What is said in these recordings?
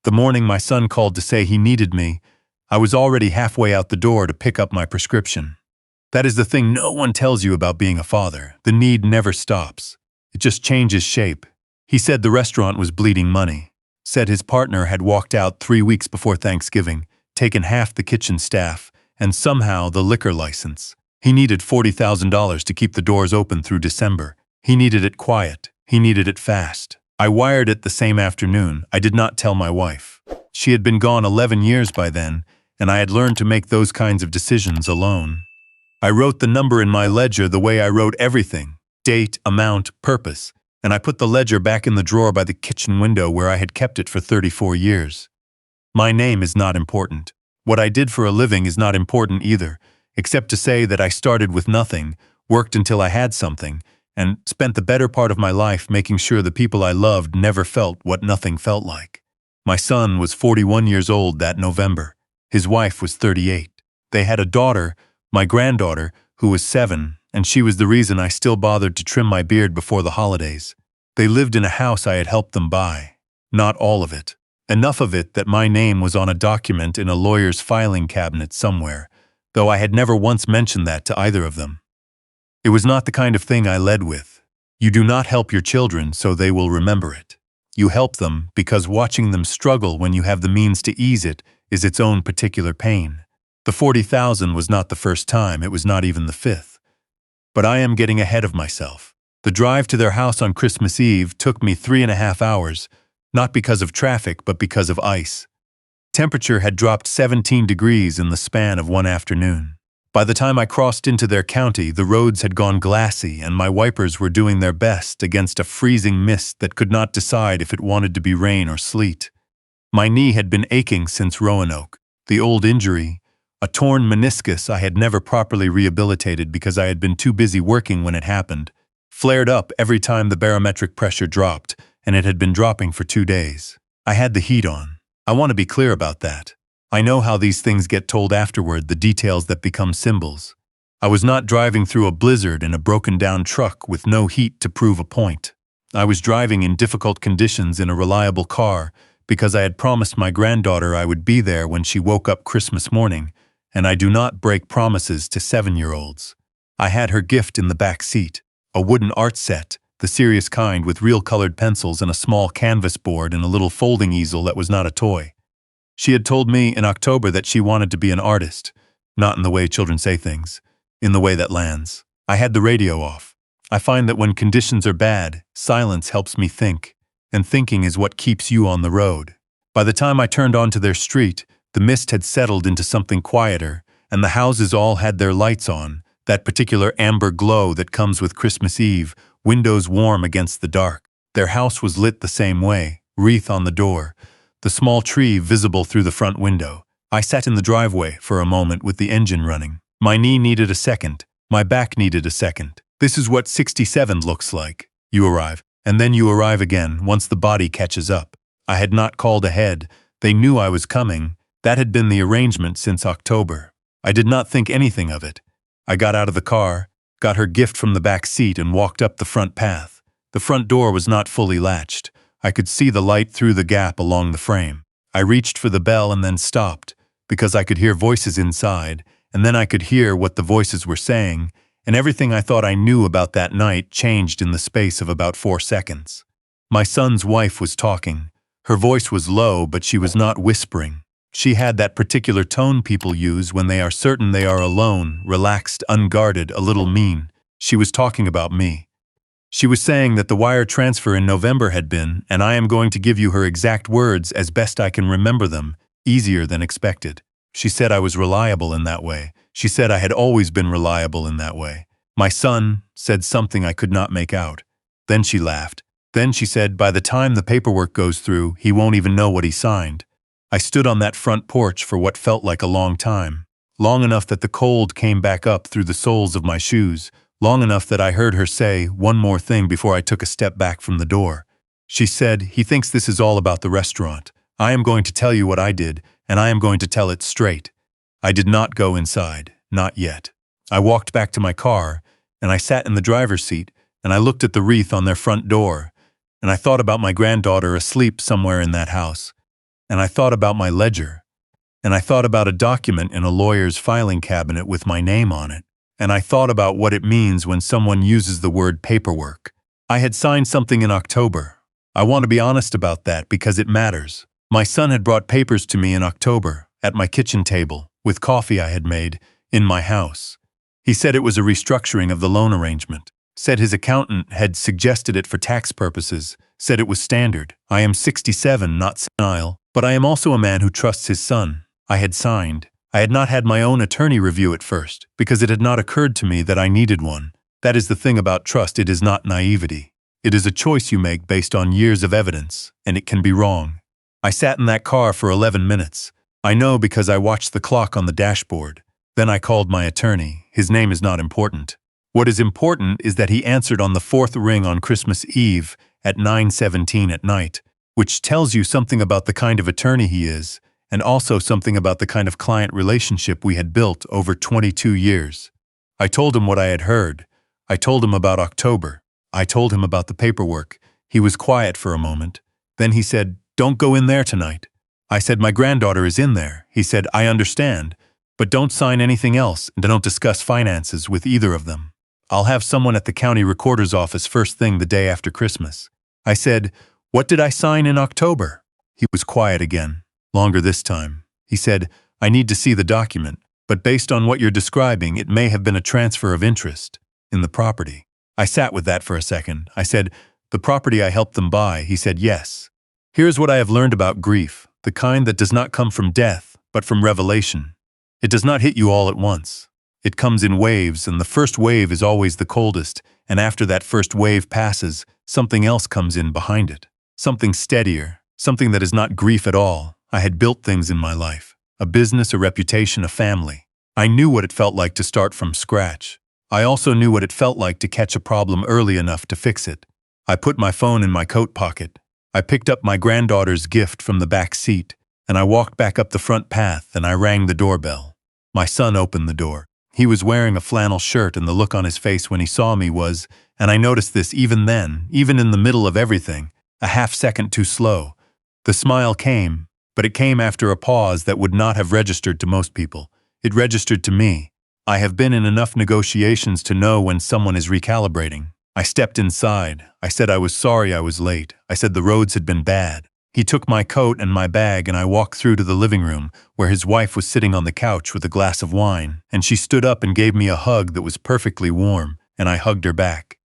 The morning my son called to say he needed me, I was already halfway out the door to pick up my prescription. That is the thing no one tells you about being a father. The need never stops. It just changes shape. He said the restaurant was bleeding money. Said his partner had walked out 3 weeks before Thanksgiving, taken half the kitchen staff, and somehow the liquor license. He needed $40,000 to keep the doors open through December. He needed it quiet. He needed it fast. I wired it the same afternoon. I did not tell my wife. She had been gone 11 years by then, and I had learned to make those kinds of decisions alone. I wrote the number in my ledger the way I wrote everything: date, amount, purpose, and I put the ledger back in the drawer by the kitchen window where I had kept it for 34 years. My name is not important. What I did for a living is not important either, except to say that I started with nothing, worked until I had something, and spent the better part of my life making sure the people I loved never felt what nothing felt like. My son was 41 years old that November. His wife was 38. They had a daughter, my granddaughter, who was 7, and she was the reason I still bothered to trim my beard before the holidays. They lived in a house I had helped them buy. Not all of it. Enough of it that my name was on a document in a lawyer's filing cabinet somewhere, though I had never once mentioned that to either of them. It was not the kind of thing I led with. You do not help your children so they will remember it. You help them because watching them struggle when you have the means to ease it is its own particular pain. The 40,000 was not the first time, it was not even the 5th. But I am getting ahead of myself. The drive to their house on Christmas Eve took me 3.5 hours, not because of traffic but because of ice. Temperature had dropped 17 degrees in the span of one afternoon. By the time I crossed into their county, the roads had gone glassy and my wipers were doing their best against a freezing mist that could not decide if it wanted to be rain or sleet. My knee had been aching since Roanoke. The old injury, a torn meniscus I had never properly rehabilitated because I had been too busy working when it happened, flared up every time the barometric pressure dropped, and it had been dropping for 2 days. I had the heat on. I want to be clear about that. I know how these things get told afterward, the details that become symbols. I was not driving through a blizzard in a broken-down truck with no heat to prove a point. I was driving in difficult conditions in a reliable car because I had promised my granddaughter I would be there when she woke up Christmas morning, and I do not break promises to 7-year-olds. I had her gift in the back seat, a wooden art set, the serious kind with real colored pencils and a small canvas board and a little folding easel that was not a toy. She had told me in October that she wanted to be an artist, not in the way children say things, in the way that lands. I had the radio off. I find that when conditions are bad, silence helps me think, and thinking is what keeps you on the road. By the time I turned onto their street, the mist had settled into something quieter, and the houses all had their lights on, that particular amber glow that comes with Christmas Eve, windows warm against the dark. Their house was lit the same way, wreath on the door, the small tree visible through the front window. I sat in the driveway for a moment with the engine running. My knee needed a second. My back needed a second. This is what 67 looks like. You arrive, and then you arrive again once the body catches up. I had not called ahead. They knew I was coming. That had been the arrangement since October. I did not think anything of it. I got out of the car, got her gift from the back seat, and walked up the front path. The front door was not fully latched. I could see the light through the gap along the frame. I reached for the bell and then stopped, because I could hear voices inside, and then I could hear what the voices were saying, and everything I thought I knew about that night changed in the space of about 4 seconds. My son's wife was talking. Her voice was low, but she was not whispering. She had that particular tone people use when they are certain they are alone, relaxed, unguarded, a little mean. She was talking about me. She was saying that the wire transfer in November had been, and I am going to give you her exact words as best I can remember them, easier than expected. She said I was reliable in that way. She said I had always been reliable in that way. My son said something I could not make out. Then she laughed. Then she said, by the time the paperwork goes through, he won't even know what he signed. I stood on that front porch for what felt like a long time. Long enough that the cold came back up through the soles of my shoes. Long enough that I heard her say one more thing before I took a step back from the door. She said, he thinks this is all about the restaurant. I am going to tell you what I did, and I am going to tell it straight. I did not go inside, not yet. I walked back to my car, and I sat in the driver's seat, and I looked at the wreath on their front door, and I thought about my granddaughter asleep somewhere in that house. And I thought about my ledger. And I thought about a document in a lawyer's filing cabinet with my name on it. And I thought about what it means when someone uses the word paperwork. I had signed something in October. I want to be honest about that because it matters. My son had brought papers to me in October, at my kitchen table, with coffee I had made, in my house. He said it was a restructuring of the loan arrangement. Said his accountant had suggested it for tax purposes. Said it was standard. I am 67, not senile, but I am also a man who trusts his son. I had signed. I had not had my own attorney review it first, because it had not occurred to me that I needed one. That is the thing about trust, it is not naivety. It is a choice you make based on years of evidence, and it can be wrong. I sat in that car for 11 minutes. I know because I watched the clock on the dashboard. Then I called my attorney. His name is not important. What is important is that he answered on the fourth ring on Christmas Eve at 9:17 at night, which tells you something about the kind of attorney he is, and also something about the kind of client relationship we had built over 22 years. I told him what I had heard. I told him about October. I told him about the paperwork. He was quiet for a moment. Then he said, "Don't go in there tonight." I said, "My granddaughter is in there." He said, "I understand, but don't sign anything else and don't discuss finances with either of them. I'll have someone at the county recorder's office first thing the day after Christmas." I said, "What did I sign in October?" He was quiet again, longer this time. He said, "I need to see the document, but based on what you're describing, it may have been a transfer of interest in the property." I sat with that for a second. I said, "The property I helped them buy." He said, "Yes. Here's what I have learned about grief, the kind that does not come from death, but from revelation. It does not hit you all at once. It comes in waves, and the first wave is always the coldest, and after that first wave passes, something else comes in behind it. Something steadier, something that is not grief at all. I had built things in my life, a business, a reputation, a family. I knew what it felt like to start from scratch. I also knew what it felt like to catch a problem early enough to fix it. I put my phone in my coat pocket. I picked up my granddaughter's gift from the back seat, and I walked back up the front path and I rang the doorbell. My son opened the door. He was wearing a flannel shirt, and the look on his face when he saw me was, and I noticed this even then, even in the middle of everything, a half-second too slow. The smile came, but it came after a pause that would not have registered to most people. It registered to me. I have been in enough negotiations to know when someone is recalibrating. I stepped inside. I said I was sorry I was late. I said the roads had been bad. He took my coat and my bag, and I walked through to the living room, where his wife was sitting on the couch with a glass of wine, and she stood up and gave me a hug that was perfectly warm, and I hugged her back.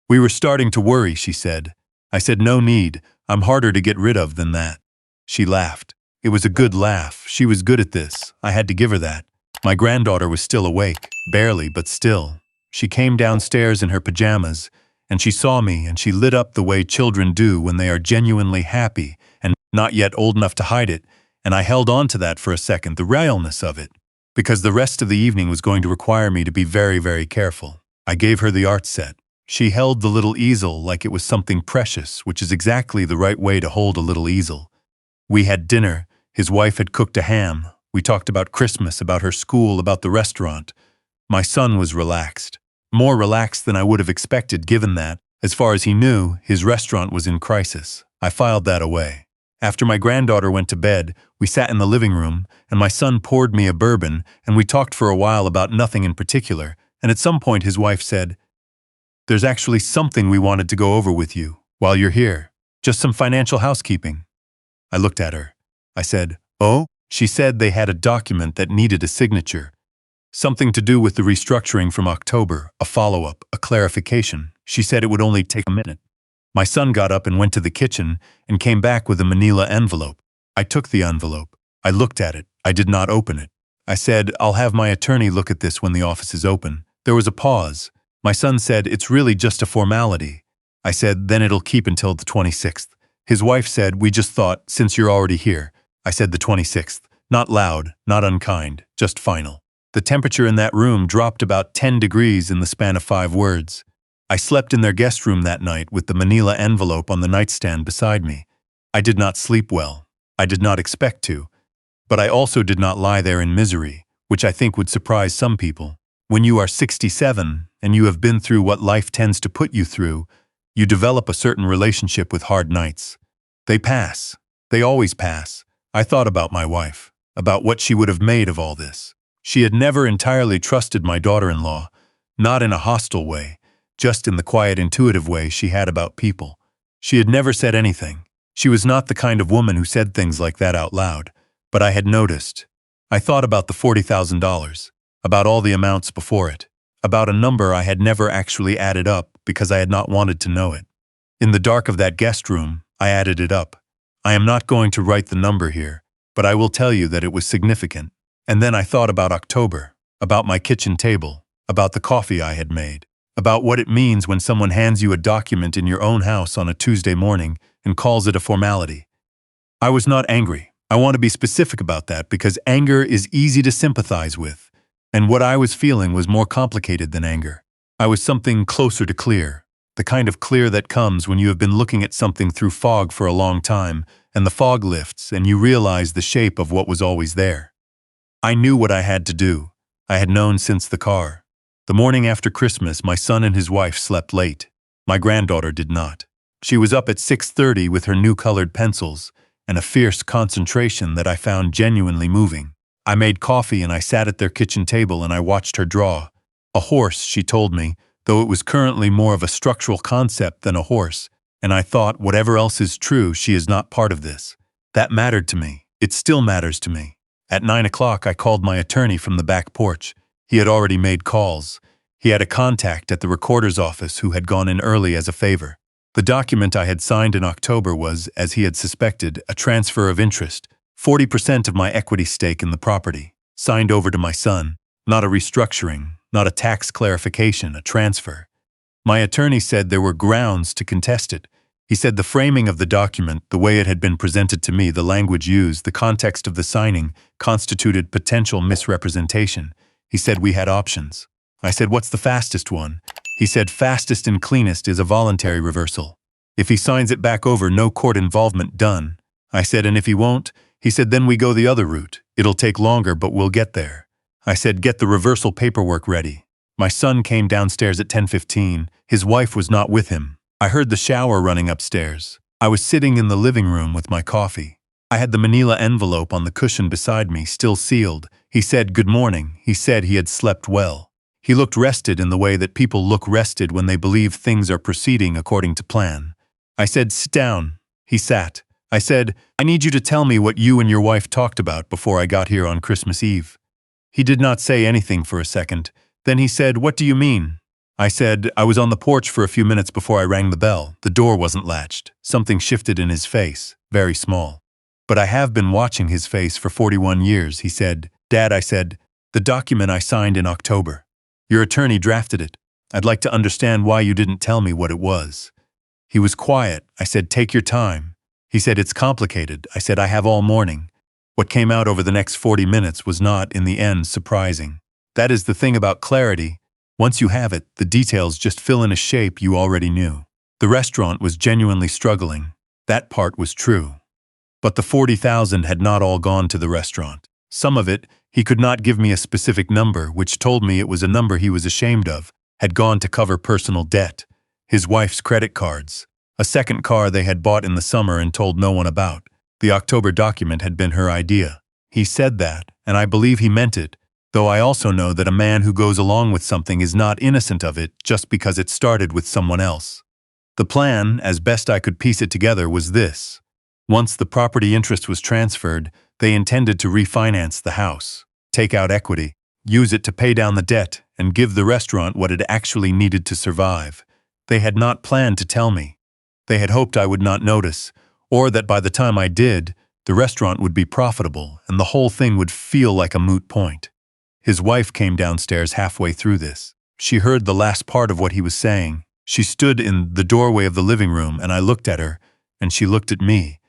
"We were starting to worry," she said. I said, "No need. I'm harder to get rid of than that." She laughed. It was a good laugh. She was good at this. I had to give her that. My granddaughter was still awake, barely, but still. She came downstairs in her pajamas, and she saw me, and she lit up the way children do when they are genuinely happy and not yet old enough to hide it, and I held on to that for a second, the realness of it, because the rest of the evening was going to require me to be very, very careful. I gave her the art set. She held the little easel like it was something precious, which is exactly the right way to hold a little easel. We had dinner. His wife had cooked a ham. We talked about Christmas, about her school, about the restaurant. My son was relaxed. More relaxed than I would have expected, given that, as far as he knew, his restaurant was in crisis. I filed that away. After my granddaughter went to bed, we sat in the living room, and my son poured me a bourbon, and we talked for a while about nothing in particular, and at some point his wife said, "There's actually something we wanted to go over with you, while you're here. Just some financial housekeeping." I looked at her. I said, "Oh?" She said they had a document that needed a signature. Something to do with the restructuring from October, a follow-up, a clarification. She said it would only take a minute. My son got up and went to the kitchen and came back with a manila envelope. I took the envelope. I looked at it. I did not open it. I said, "I'll have my attorney look at this when the office is open." There was a pause. My son said, "It's really just a formality." I said, "Then it'll keep until the 26th. His wife said, "We just thought, since you're already here." I said the 26th. Not loud, not unkind, just final. The temperature in that room dropped about 10 degrees in the span of 5 words. I slept in their guest room that night with the manila envelope on the nightstand beside me. I did not sleep well. I did not expect to. But I also did not lie there in misery, which I think would surprise some people. When you are 67 and you have been through what life tends to put you through, you develop a certain relationship with hard nights. They pass. They always pass. I thought about my wife, about what she would have made of all this. She had never entirely trusted my daughter-in-law, not in a hostile way, just in the quiet, intuitive way she had about people. She had never said anything. She was not the kind of woman who said things like that out loud, but I had noticed. I thought about the $40,000, about all the amounts before it, about a number I had never actually added up because I had not wanted to know it. In the dark of that guest room, I added it up. I am not going to write the number here, but I will tell you that it was significant. And then I thought about October, about my kitchen table, about the coffee I had made, about what it means when someone hands you a document in your own house on a Tuesday morning and calls it a formality. I was not angry. I want to be specific about that because anger is easy to sympathize with, and what I was feeling was more complicated than anger. I was something closer to clear, the kind of clear that comes when you have been looking at something through fog for a long time, and the fog lifts and you realize the shape of what was always there. I knew what I had to do. I had known since the car. The morning after Christmas, my son and his wife slept late. My granddaughter did not. She was up at 6:30 with her new colored pencils and a fierce concentration that I found genuinely moving. I made coffee and I sat at their kitchen table and I watched her draw. A horse, she told me, though it was currently more of a structural concept than a horse, and I thought, whatever else is true, she is not part of this. That mattered to me. It still matters to me. At 9 o'clock, I called my attorney from the back porch. He had already made calls. He had a contact at the recorder's office who had gone in early as a favor. The document I had signed in October was, as he had suspected, a transfer of interest, 40% of my equity stake in the property, signed over to my son, not a restructuring, not a tax clarification, a transfer. My attorney said there were grounds to contest it. He said the framing of the document, the way it had been presented to me, the language used, the context of the signing, constituted potential misrepresentation. He said we had options. I said, what's the fastest one? He said fastest and cleanest is a voluntary reversal. If he signs it back over, no court involvement, done. I said, and if he won't? He said, then we go the other route. It'll take longer, but we'll get there. I said, get the reversal paperwork ready. My son came downstairs at 10:15. His wife was not with him. I heard the shower running upstairs. I was sitting in the living room with my coffee. I had the manila envelope on the cushion beside me, still sealed. He said, good morning. He said he had slept well. He looked rested in the way that people look rested when they believe things are proceeding according to plan. I said, sit down. He sat. I said, I need you to tell me what you and your wife talked about before I got here on Christmas Eve. He did not say anything for a second. Then he said, what do you mean? I said, I was on the porch for a few minutes before I rang the bell. The door wasn't latched. Something shifted in his face, very small. But I have been watching his face for 41 years, he said. Dad, I said, the document I signed in October. Your attorney drafted it. I'd like to understand why you didn't tell me what it was. He was quiet. I said, take your time. He said, it's complicated. I said, I have all morning. What came out over the next 40 minutes was not, in the end, surprising. That is the thing about clarity. Once you have it, the details just fill in a shape you already knew. The restaurant was genuinely struggling. That part was true. But the 40,000 had not all gone to the restaurant. Some of it, he could not give me a specific number, which told me it was a number he was ashamed of, had gone to cover personal debt, his wife's credit cards, a second car they had bought in the summer and told no one about. The October document had been her idea. He said that, and I believe he meant it, though I also know that a man who goes along with something is not innocent of it just because it started with someone else. The plan, as best I could piece it together, was this. Once the property interest was transferred, they intended to refinance the house, take out equity, use it to pay down the debt, and give the restaurant what it actually needed to survive. They had not planned to tell me. They had hoped I would not notice, or that by the time I did, the restaurant would be profitable and the whole thing would feel like a moot point. His wife came downstairs halfway through this. She heard the last part of what he was saying. She stood in the doorway of the living room and I looked at her, and she looked at me.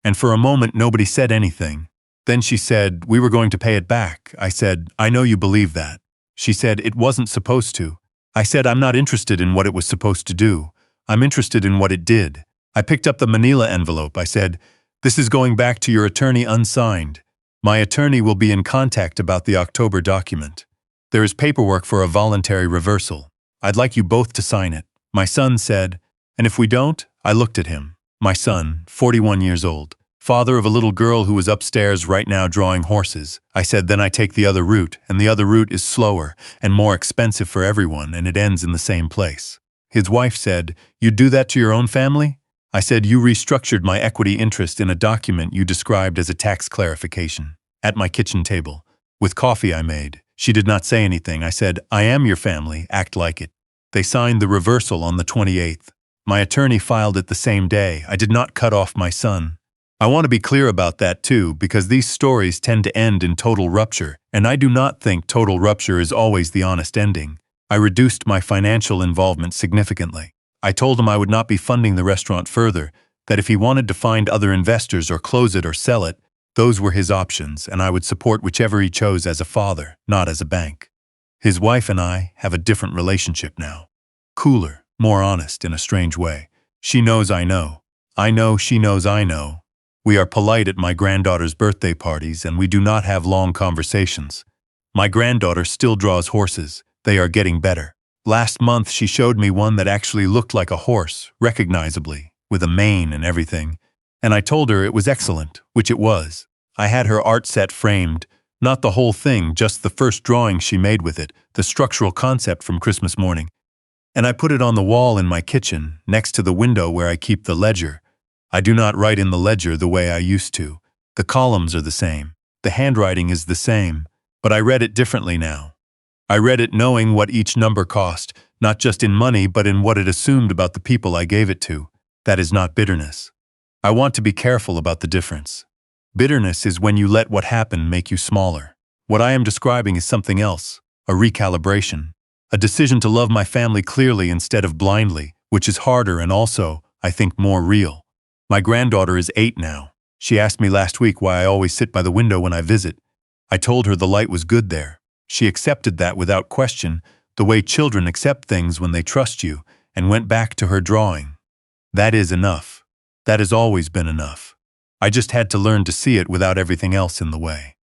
And for a moment nobody said anything. Then she said, we were going to pay it back. I said, I know you believe that. She said, it wasn't supposed to. I said, I'm not interested in what it was supposed to do. I'm interested in what it did. I picked up the manila envelope. I said, this is going back to your attorney unsigned. My attorney will be in contact about the October document. There is paperwork for a voluntary reversal. I'd like you both to sign it. My son said, and if we don't? I looked at him. My son, 41 years old. Father of a little girl who was upstairs right now drawing horses. I said, then I take the other route, and the other route is slower and more expensive for everyone, and it ends in the same place. His wife said, you do that to your own family? I said, you restructured my equity interest in a document you described as a tax clarification. At my kitchen table, with coffee I made. She did not say anything. I said, I am your family, act like it. They signed the reversal on the 28th. My attorney filed it the same day. I did not cut off my son. I want to be clear about that too, because these stories tend to end in total rupture, and I do not think total rupture is always the honest ending. I reduced my financial involvement significantly. I told him I would not be funding the restaurant further, that if he wanted to find other investors or close it or sell it, those were his options, and I would support whichever he chose as a father, not as a bank. His wife and I have a different relationship now. Cooler, more honest in a strange way. She knows I know. I know she knows I know. We are polite at my granddaughter's birthday parties, and we do not have long conversations. My granddaughter still draws horses. They are getting better. Last month she showed me one that actually looked like a horse, recognizably, with a mane and everything, and I told her it was excellent, which it was. I had her art set framed, not the whole thing, just the first drawing she made with it, the structural concept from Christmas morning. And I put it on the wall in my kitchen, next to the window where I keep the ledger. I do not write in the ledger the way I used to. The columns are the same. The handwriting is the same. But I read it differently now. I read it knowing what each number cost, not just in money but in what it assumed about the people I gave it to. That is not bitterness. I want to be careful about the difference. Bitterness is when you let what happened make you smaller. What I am describing is something else, a recalibration, a decision to love my family clearly instead of blindly, which is harder and also, I think, more real. My granddaughter is 8 now. She asked me last week why I always sit by the window when I visit. I told her the light was good there. She accepted that without question, the way children accept things when they trust you, and went back to her drawing. That is enough. That has always been enough. I just had to learn to see it without everything else in the way.